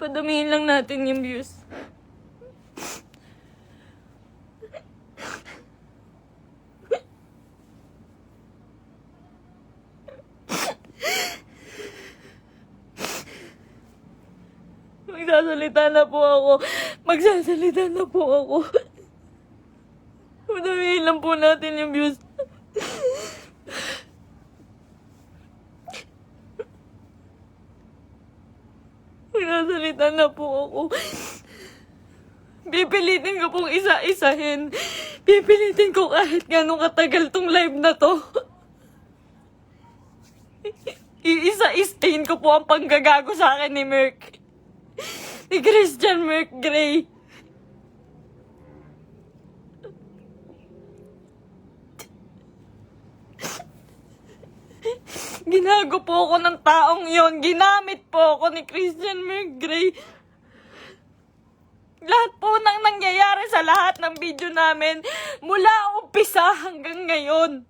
Padamihin lang natin yung views. Magsasalita na po ako. Magsasalita na po ako. Padamihin lang po natin yung views. Magsasalita na po ako. Pipilitin ko pong isa-isahin. Pipilitin ko kahit gano'ng katagal tong live na to. Iisa-istain ko po ang panggagago sa akin ni Merc. Ni Christian Merc Gray. Ginago po ako ng taong yon. Ginamit po ako ni Christian Merc Gray. Lahat po nang nangyayari sa lahat ng video namin, mula umpisa hanggang ngayon,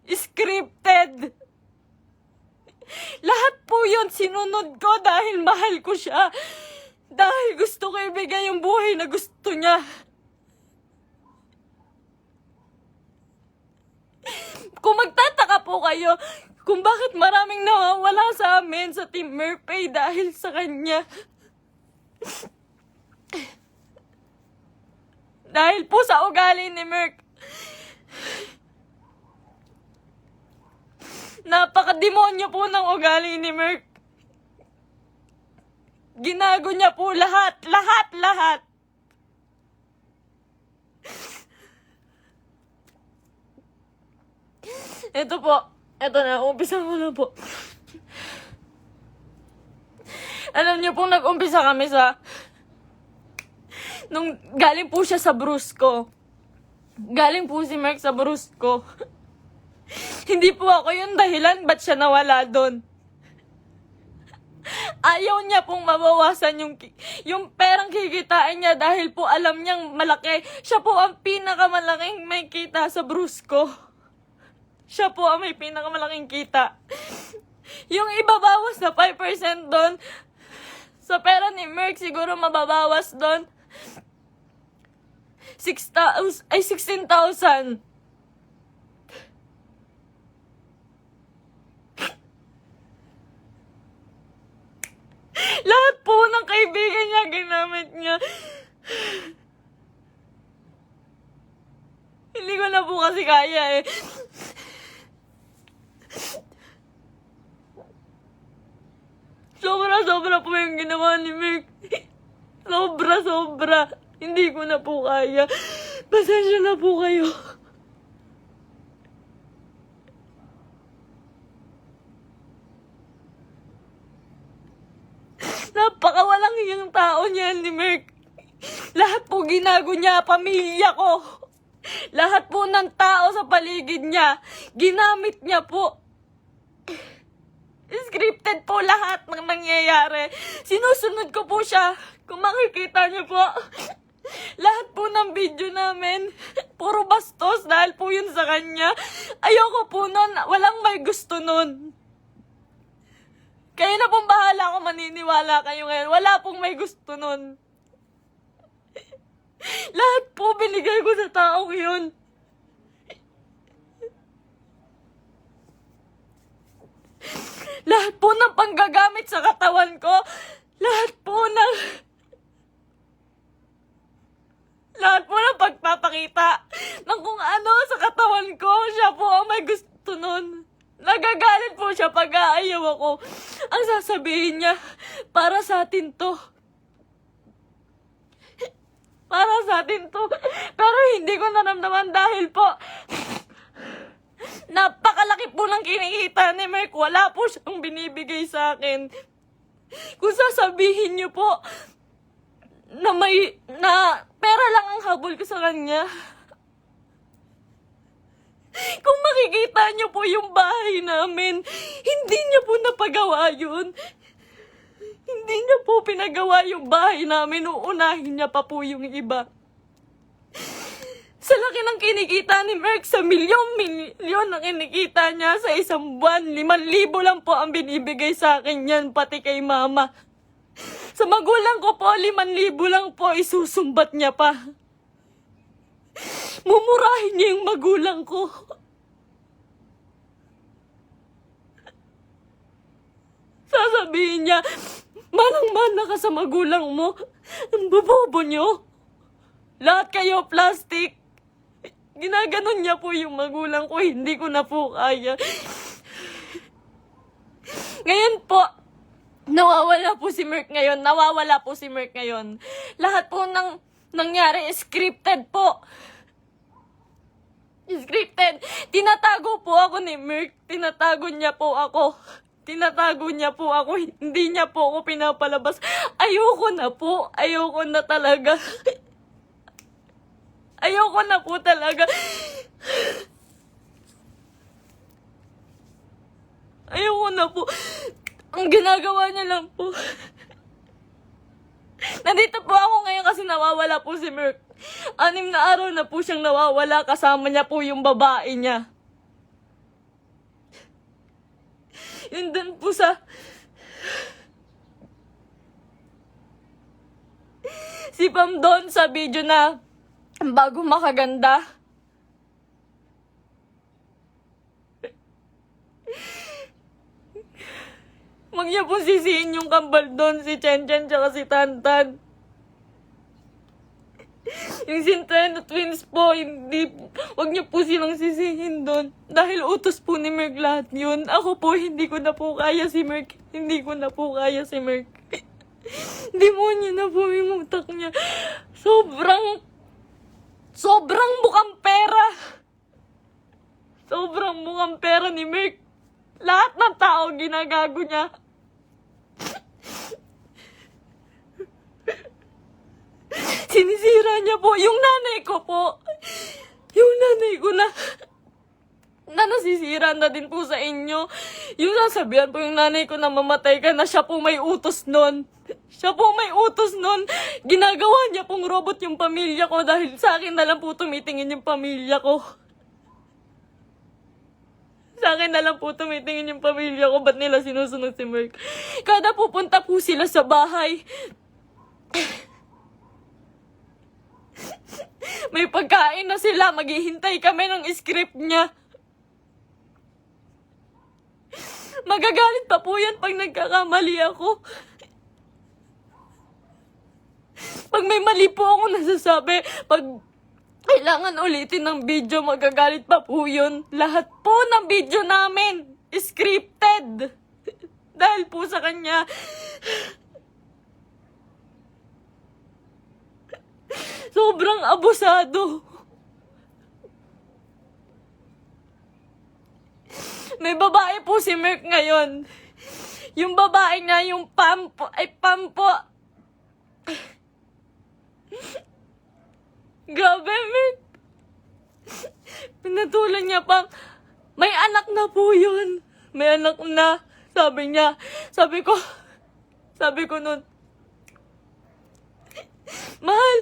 scripted. Lahat po yun sinunod ko dahil mahal ko siya. Dahil gusto ko ibigay yung buhay na gusto niya. Kung magtataka po kayo kung bakit maraming nawawala sa amin sa Team Merpay dahil sa kanya. Dahil po sa ugali ni Merc. Napakademonyo po ng ugali ni Merc. Ginago niya po lahat. Ito po. Ito na, umpisa ko na po. Alam niyo po, nag-umpisa kami sa... Nung galing po siya sa Brusco. Galing po si Merc sa Brusco. Hindi po ako yung dahilan ba't siya nawala doon. Ayaw niya pong mabawasan yung perang kikitain niya dahil po alam niyang malaki. Siya po ang pinakamalaking may kita sa Brusco. Siya po ang may pinakamalaking kita. Yung ibabawas na 5% doon, sa pera ni Merc siguro mababawas doon 16,000. Lahat po ng kaibigan niya, ginamit niya. Hindi ko na po kasi kaya eh. Sobra po yung ginawa ni Merc. Sobra. Hindi ko na po kaya. Pasensya na po kayo. Napakawalang hiyang tao niya ni Merc. Lahat po ginago niya, pamilya ko. Lahat po ng tao sa paligid niya, ginamit niya po. Scripted po lahat ng nangyayari. Sinusunod ko po siya. Kung makikita niyo po, lahat po ng video namin, puro bastos dahil po yun sa kanya. Ayoko po nun, walang may gusto nun. Kayo na pong bahala kung maniniwala kayo ngayon. Wala pong may gusto nun. Lahat po binigay ko sa taong yun. Lahat po ng panggagamit sa katawan ko, lahat po ng pagpapakita ng kung ano sa katawan ko, siya po ang may gusto nun. Nagagalit po siya pag aayaw ako. Ang sasabihin niya, para sa atin to. Para sa atin to. Pero hindi ko naramdaman dahil po, napakalaki po ng kinikita ni Merc. Wala po siyang binibigay sa akin. Kung sasabihin niyo po na pera lang ang habol ko sa kanya. Kung makikita niyo po yung bahay namin, hindi niya po napagawa yun. Hindi niya po pinagawa yung bahay namin. Uunahin niya pa po yung iba. Sa laki ng kinikita ni Merc, sa milyon ang kinikita niya sa isang buwan. 5,000 lang po ang binibigay sa akin yan, pati kay mama. Sa magulang ko po, 5,000 lang po, isusumbat niya pa. Mumurahin niya yung magulang ko. Sasabihin niya, manang-mana ka sa magulang mo. Ang bobobo niyo. Lahat kayo plastic. Ginaganon niya po yung magulang ko, hindi ko na po kaya. Ngayon po, nawawala po si Merk ngayon. Lahat po ng nangyari, scripted po. Scripted. Tinatago po ako ni Merk. Tinatago niya po ako. Hindi niya po ako pinapalabas. Ayoko na po. Ayoko na talaga. Ayoko na po talaga. Ayoko na po. Ang ginagawa niya lang po. Nandito po ako ngayon kasi nawawala po si Merk. 6 na araw na po siyang nawawala. Kasama niya po yung babae niya. Yun dun po sa... Si Pam doon sa video na bago makaganda. Huwag niya po sisihin yung kambal doon, si Chen Chen tsaka si Tantan. Yung Centeno twins po, huwag niyo po silang sisihin doon. Dahil utos po ni Merk lahat yun. Ako po, hindi ko na po kaya si Merk. Demonyo na po yung utak niya. Sobrang bukang pera. Sobrang bukang pera ni Merk. Lahat ng tao ginagago niya. Sinisira niya po yung nanay ko po. Yung nanay ko na nasisira na din po sa inyo. Yung sasabihan po yung nanay ko na mamatay ka na, siya po may utos nun. Ginagawa niya pong robot yung pamilya ko dahil sa akin na lang po tumitingin yung pamilya ko. Ba't nila sinusunod si Merk? Kada pupunta po sila sa bahay, may pagkain na sila, maghihintay kami ng script niya. Magagalit pa po yan pag nagkakamali ako. Pag may mali po ako nasasabi, pag kailangan ulitin ng video, magagalit pa po yun. Lahat po ng video namin, scripted. Dahil po sa kanya. Sobrang abusado. May babae po si Merk ngayon. Yung babae nga, yung Pam po. Grabe, Merk. Pinatulan niya pa. May anak na po yun. May anak na. Sabi niya. Sabi ko nun, Mahal,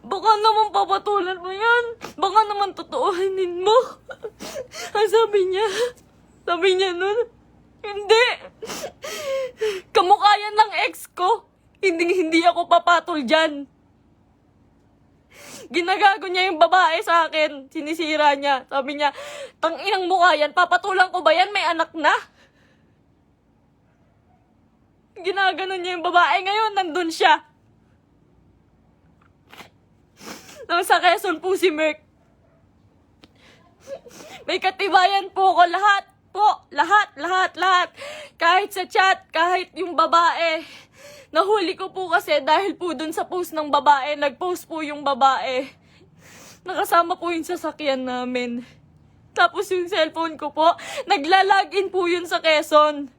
baka naman papatulan mo yan. Baka naman totoohanin mo. Ang sabi niya nun, hindi. Kamukha yan ng ex ko. Hindi ako papatol dyan. Ginagago niya yung babae sa akin. Sinisira niya. Sabi niya, tanginang mukha yan. Papatulan ko ba yan? May anak na. Ginaganon niya yung babae. Ngayon, nandun siya. Nasa Quezon po si Merk. May katibayan po ko. Lahat. Kahit sa chat, kahit yung babae. Nahuli ko po kasi dahil po dun sa post ng babae. Nag-post po yung babae. Nakasama po yung sasakyan namin. Tapos yung cellphone ko po, nagla-login po yun sa Quezon.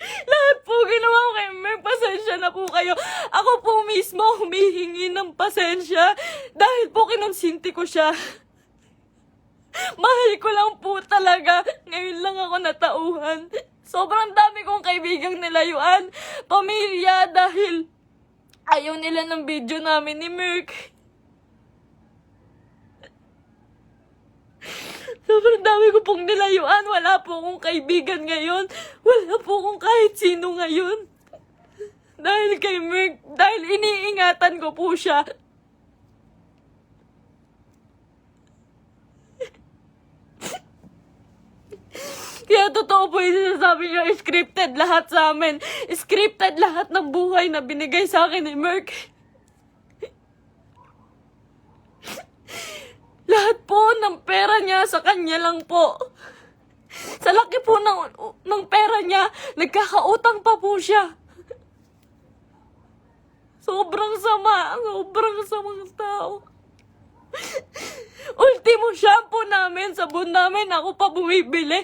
Lahat po ginawa ko kay Merk. Pasensya na po kayo. Ako po mismo humihingi ng pasensya dahil po kinonsinti ko siya. Mahal ko lang po talaga. Ngayon lang ako natauhan. Sobrang dami kong kaibigang nilayuan. Pamilya dahil ayaw nila ng video namin ni Merk. Sobrang dami ko pong nilayuan. Wala po akong kaibigan ngayon. Wala po akong kahit sino ngayon. Dahil kay Merk, dahil iniingatan ko po siya. Kaya totoo po yung sinasabi niya, scripted lahat sa amin. Scripted lahat ng buhay na binigay sa akin ni Merk. Lahat po ng pera niya sa kanya lang po. Sa laki po ng pera niya, nagkakautang pa po siya. Sobrang sama, sobrang samang tao. Ultimo shampoo namin, sabon namin, ako pa bumibili.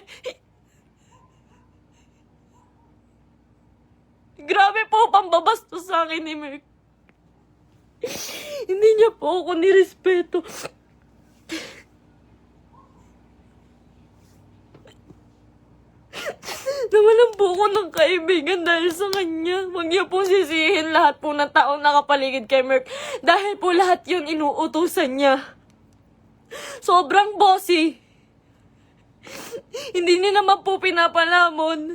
Grabe po, pambabastos sa akin ni Merk. Hindi niya po ako nirespeto. Nawalan po ako ng kaibigan dahil sa kanya. Huwag niya po sisihin lahat po ng taong nakapaligid kay Merk. Dahil po lahat yun inuutusan niya. Sobrang bossy. Hindi niya naman po pinapalamon.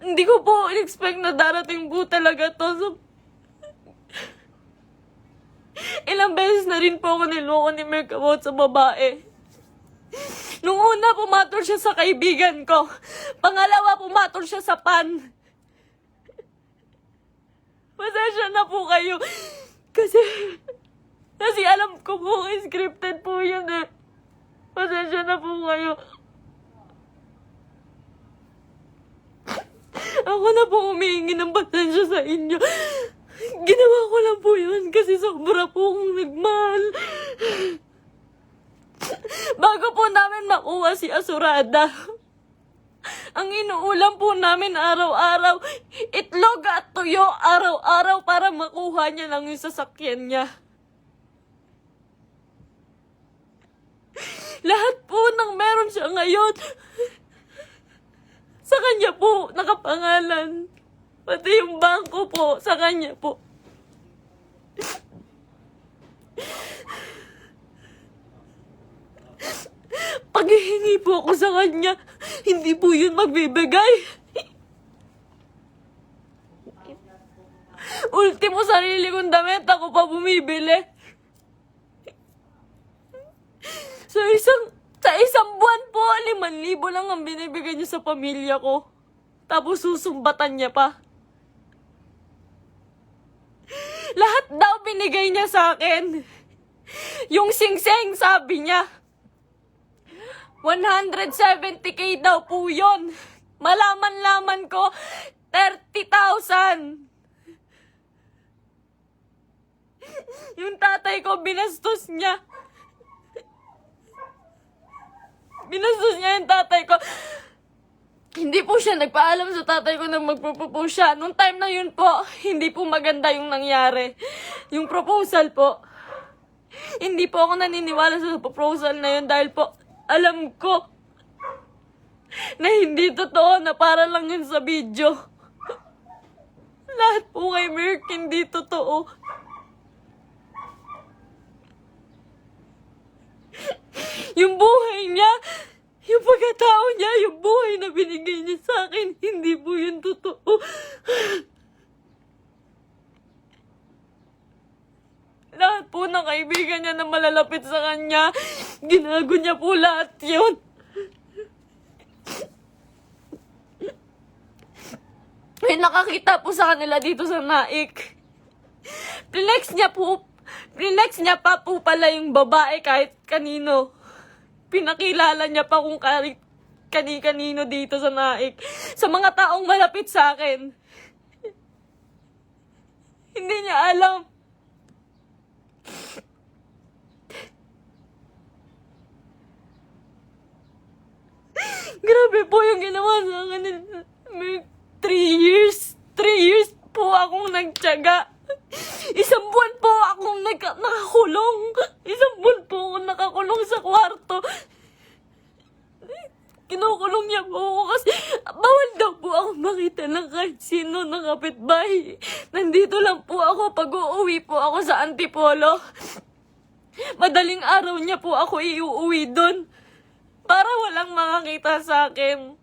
Hindi ko po expect na darating po talaga to. So, ilang beses na rin po ako niloko ni Merk about sa babae. Nung una, pumatol siya sa kaibigan ko. Pangalawa, pumatol siya sa pan. Pasensya na po kayo. Kasi alam ko po, scripted po yun eh. Pasensya na po kayo. Ako na po humihingi ng pasensya sa inyo. Ginawa ko lang po yun kasi sobra po akong nagmahal. Bago po namin makuha si Asurada, ang inuulam po namin araw-araw, itlog at tuyo araw-araw para makuha niya lang yung sasakyan niya. Lahat po ng meron siya ngayon, sa kanya po nakapangalan. Pati yung bangko po, sa kanya po. Paghihingi po ako sa kanya, hindi po yun magbibigay. Ultimo sarili kong damit, ako pa bumibili. Sa isang buwan po, 5,000 lang ang binibigay niya sa pamilya ko. Tapos susumbatan niya pa. Lahat daw binigay niya sa akin. Yung singseng, sabi niya, 170K daw po yun. Malaman-laman ko, 30,000. Yung tatay ko, binastos niya. Binastos niya yung tatay ko. Hindi po siya nagpaalam sa tatay ko na magpropose siya. Nung time na yun po, hindi po maganda yung nangyari. Yung proposal po. Hindi po ako naniniwala sa proposal na yun dahil po alam ko na hindi totoo, na para lang yun sa video. Lahat po kay Merk hindi totoo. Yung buhay niya, yung pagkatao niya, yung buhay na binigay niya sa akin, hindi po yun totoo. Lahat po ng kaibigan niya na malalapit sa kanya, ginago niya po lahat yun. May nakakita po sa kanila dito sa Naik. Flex niya pa po pala yung babae kahit kanino. Pinakilala niya pa kung kani-kanino dito sa Naik. Sa mga taong malapit sa akin. Hindi niya alam. Grabe po yung ginawa sa akin. 3 years po akong nagtiyaga. Isang buwan po akong nakakulong. Isang buwan po akong nakakulong sa kwarto. Kinukulong niya po ako kasi bawal daw po ako makita ng kahit sino ng kapitbahay. Nandito lang po ako pag uuwi po ako sa Antipolo. Madaling araw niya po ako iuuwi doon para walang makakita sa akin.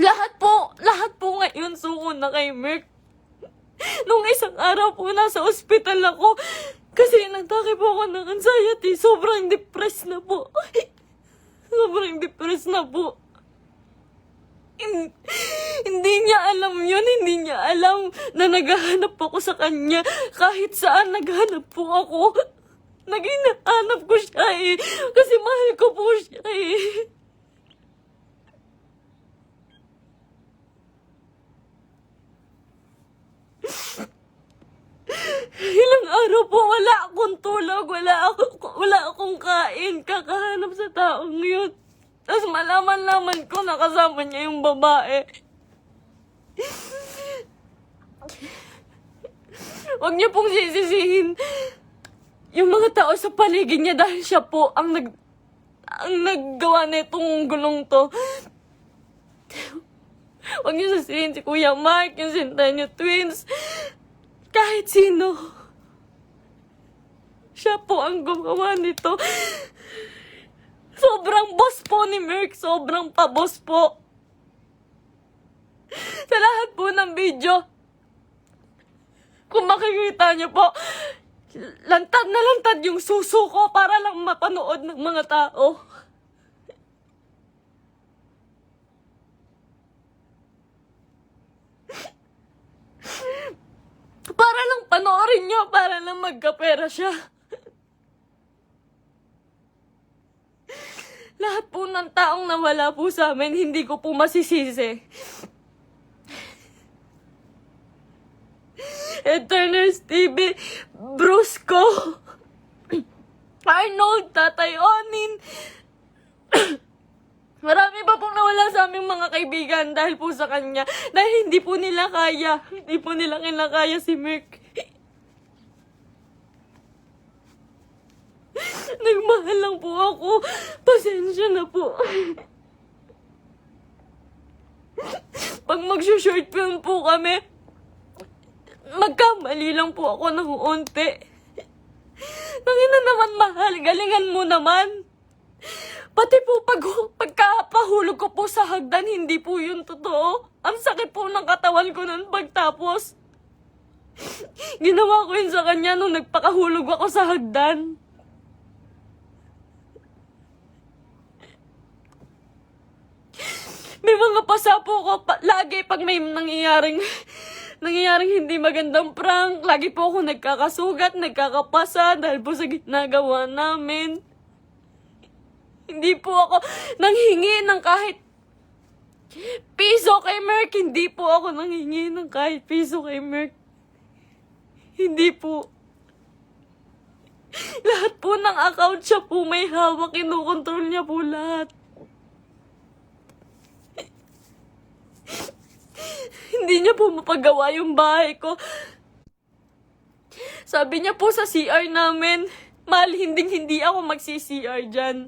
Lahat po ngayon suko na kay Merk. Nung isang araw po nasa ospital ako kasi nagtake po ako ng anxiety. Sobrang depressed na po. Sobrang depressed na po. Hindi niya alam yun. Hindi niya alam na naghahanap ako sa kanya. Kahit saan naghahanap po ako. Naghahanap ko siya eh. Kasi mahal ko po siya eh. Ilang araw po wala akong tulog, wala akong kain, kakahanap sa taong yun. Tapos malaman ko na kasama niya yung babae. Huwag niyo pong sisisihin yung mga tao sa paligid niya dahil siya po ang naggawa nitong gulong to. Huwag niyo sisisihin si Kuya Mark, yung Centennial Twins. Kahit sino. Siya po ang gumawa nito. Sobrang boss po ni Merk. Sobrang pa-boss po. Sa lahat po ng video, kung makikita niyo po, lantad na lantad yung suso ko para lang mapanood ng mga tao. Para lang panoorin niyo, para lang magkapera siya. Lahat po ng taong nawala po sa amin, hindi ko po masisisi. Eterners TV, Brusco, Arnold, Tatay Onin. Marami pa pong nawala sa aming mga kaibigan dahil po sa kanya. Dahil hindi po nila kaya. Hindi po nila kinakaya si Merk. Nagmahal lang po ako. Pasensya na po. Pag mag-short film po kami, magkamali lang po ako ng unti. Nangina naman mahal, galingan mo naman. Pati po pagkapahulog ko po sa hagdan, hindi po yun totoo. Ang sakit po ng katawan ko nun pagtapos. Ginawa ko yun sa kanya nung nagpakahulog ako sa hagdan. May mga pasa po ko lagi pag may nangyayaring hindi magandang prank. Lagi po ako nagkakasugat, nagkakapasa dahil po sa ginagawa namin. Hindi po ako nanghingi ng kahit piso kay Merk. Hindi po ako nanghingi ng kahit piso kay Merk. Hindi po. Lahat po ng account siya po may hawak. Kinukontrol niya po lahat. Hindi niya po mapagawa yung bahay ko. Sabi niya po sa CR namin, mahal, hindi ako magsi-CR dyan.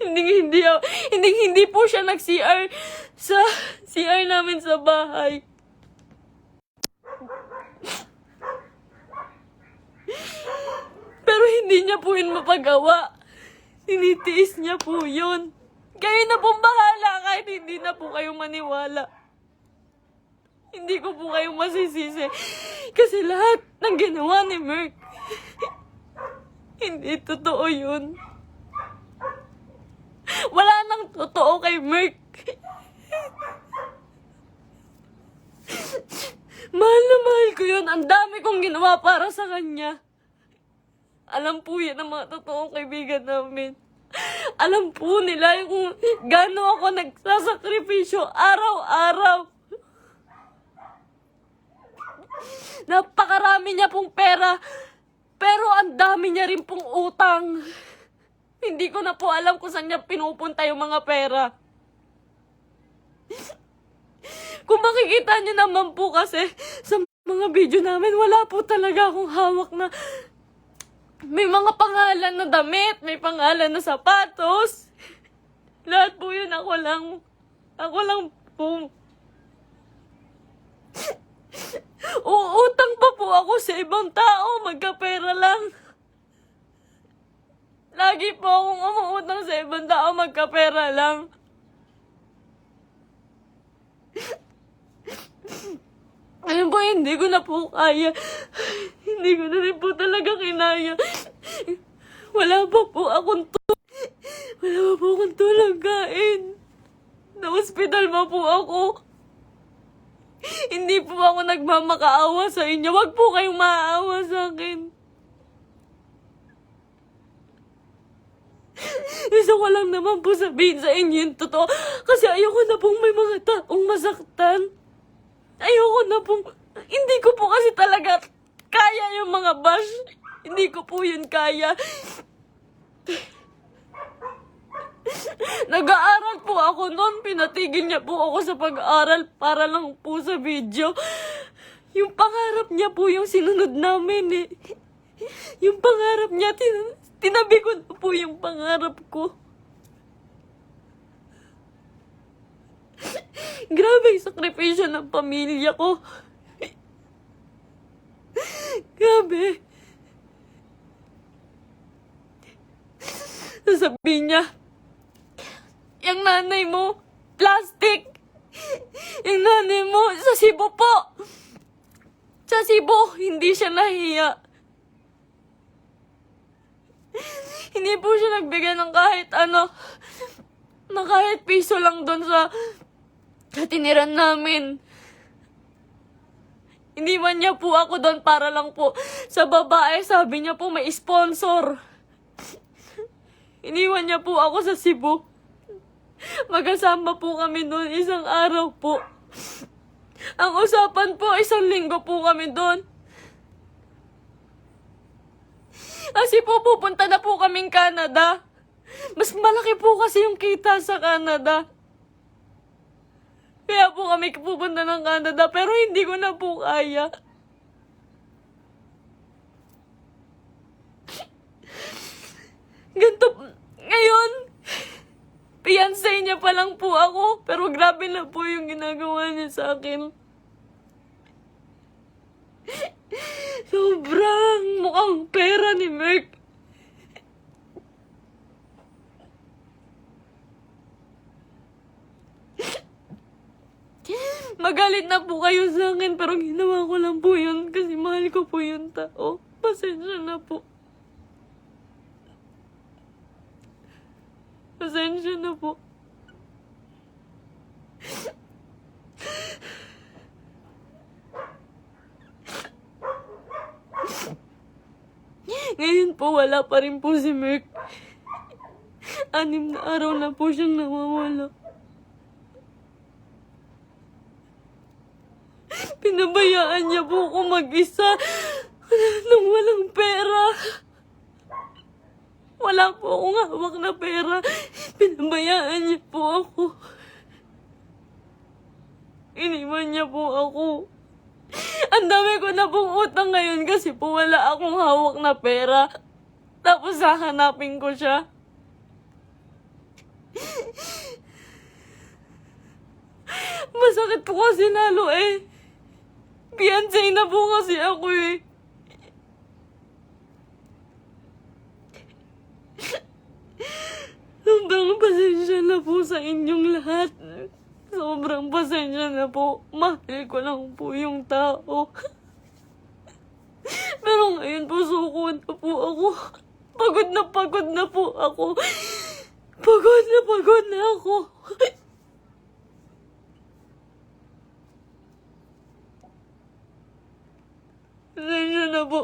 Hindi po siya nag-CR sa CR namin sa bahay. Pero hindi niya po yun mapagawa. Tinitiis niya po yun. Kayo na pong bahala kahit hindi na po kayo maniwala. Hindi ko po kayo masisisi. Kasi lahat ng ginawa ni Merk, hindi totoo yun. Wala nang totoo kay Merk. Mahal na mahal ko yun. Ang dami kong ginawa para sa kanya. Alam po yan ang mga totoong kaibigan namin. Alam po nila kung gaano ako nagsasakripisyo araw-araw. Napakarami niya pong pera, pero ang dami niya rin pong utang. Hindi ko na po alam kung saan niya pinupunta yung mga pera. Kung makikita niyo naman po kasi sa mga video namin, wala po talaga akong hawak na may mga pangalan na damit, may pangalan na sapatos. Lahat po yun ako lang po. Uutang pa po ako sa ibang tao, magkapera lang. Lagi po akong umuutang sa ibang tao, magkapera lang. Ayun po, hindi ko na po kaya. Hindi ko na rin po talaga kinaya. Wala pa po akong tulog kain. Na-hospital pa po ako. Hindi po ako nagmamakaawa sa inyo. Wag po kayong maaawa sa akin. Gusto ko lang naman po sabihin sa inyo yung totoo. Kasi ayoko na pong may mga taong masaktan. Ayoko na pong... Hindi ko po kasi talaga kaya yung mga bash. Hindi ko po yun kaya. Nag-aaral po ako noon. Pinatigil niya po ako sa pag-aaral para lang po sa video. Yung pangarap niya po yung sinunod namin eh. Yung pangarap niya, tinabi ko na po yung pangarap ko. Grabe yung sakripisyo ng pamilya ko. Grabe. Sasabihin niya, yung nanay mo, plastic. Yung nanay mo, sa Cebu po. Sa Cebu, hindi siya nahiya. Hindi po siya nagbigay ng kahit ano, na kahit piso lang doon sa tiniran namin. Iniwan niya po ako doon para lang po sa babae. Sabi niya po may sponsor. Iniwan niya po ako sa Cebu. Magkasama po kami doon isang araw po. Ang usapan po, 1 linggo po kami doon. Kasi po pupunta na po kaming Canada. Mas malaki po kasi yung kita sa Canada. Kaya po kami pupunta ng Canada, pero hindi ko na po kaya. Ganito, ngayon, fiancé niya pa lang po ako, pero grabe na po yung ginagawa niya sa akin. Sobrang mukhang pera ni Merk. Magalit na po kayo sa akin, pero ginawa ko lang po yun kasi mahal ko po yung tao. Pasensya na po. Pasensya na po. Ngayon po, wala pa rin po si Merk. 6 na araw na po siyang nawawala. Pinabayaan niya po ako mag-isa nang walang pera. Wala po akong hawak na pera. Pinabayaan niya po ako. Iniwan niya po ako. Ang dami ko na pong utang ngayon kasi po wala akong hawak na pera. Tapos hahanapin ko siya. Masakit po kasi lalo eh. Fiancé na po kasi ako eh. Sobrang pasensya na po sa inyong lahat. Sobrang pasensya na po. Mahal ko lang po yung tao. Pero ngayon po suko na po ako. Pagod na po ako. Pagod na ako. Pasensya na po.